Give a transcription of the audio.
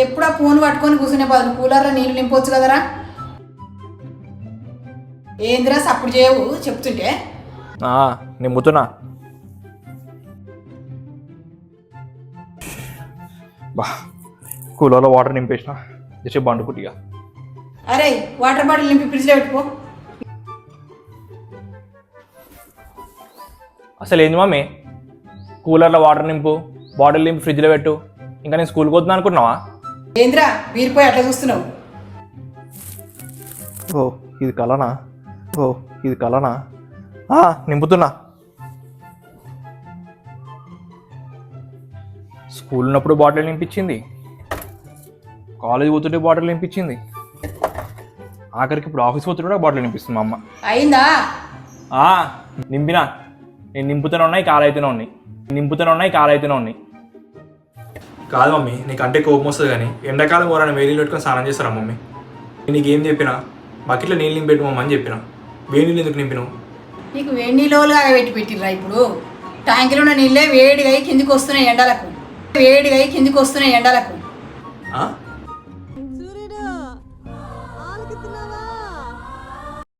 ఎప్పుడో ఫోన్ పట్టుకొని కూర్చునే బదులు కూలర్లో నీళ్ళు నింపొచ్చు కదరా. ఏందిరా సప్పుడు చేయవు చెప్తుంటే. నింపుతున్నా. బా కూలర్లో వాటర్ నింపేసిన జస్ట్ బండుకుట్టిగా. అరే వాటర్ బాటిల్ నింపి ఫ్రిడ్జ్లో పెట్టుకో. అసలు ఏంది మమ్మీ, కూలర్లో వాటర్ నింపు, బాటిల్ నింపి ఫ్రిడ్జ్లో పెట్టు, ఇంకా నేను స్కూల్కి వద్దును అనుకున్నావా? ఏంద్రా బీరిపోయి అట్లా చూస్తున్నావు? ఓ ఇది కలనా, ఓ ఇది కలనా. నింపుతున్నా. స్కూల్ ఉన్నప్పుడు బాటిల్ నింపించింది, కాలేజ్ పోతుంటే బాటిల్ నింపించింది, ఆఖరికి ఇప్పుడు ఆఫీస్ పోతుంటే కూడా బాటిల్ నింపిస్తుంది మా అమ్మ. అయిందా? నింపినా. నేను నింపుతూనే ఉన్నాయి, కాలైతేనే ఉన్నాయి, నింపుతూనే ఉన్నాయి, కాలైతేనే ఉన్నాయి. కాదు మమ్మీ, నీకు అంటే కోపం వస్తుంది కానీ ఎండాకాలం ఎవరైనా వేడి నీళ్ళు పెట్టుకొని స్నానం చేస్తారా మమ్మీ? నేను నీకేం చెప్పినా బకెట్లో నీళ్ళు నింపెట్టు మమ్మ అని చెప్పినా. వేడి నీళ్ళు ఎందుకు నింపినావు? నీకు వేడి నీళ్ళుగా పెట్టిర్రా ఇప్పుడు. ట్యాంకులో ఉన్న నీళ్ళే వేడిగా కిందికి వస్తున్నాయి ఎండలకు, వేడిగా కిందికి వస్తున్నాయి ఎండలకు.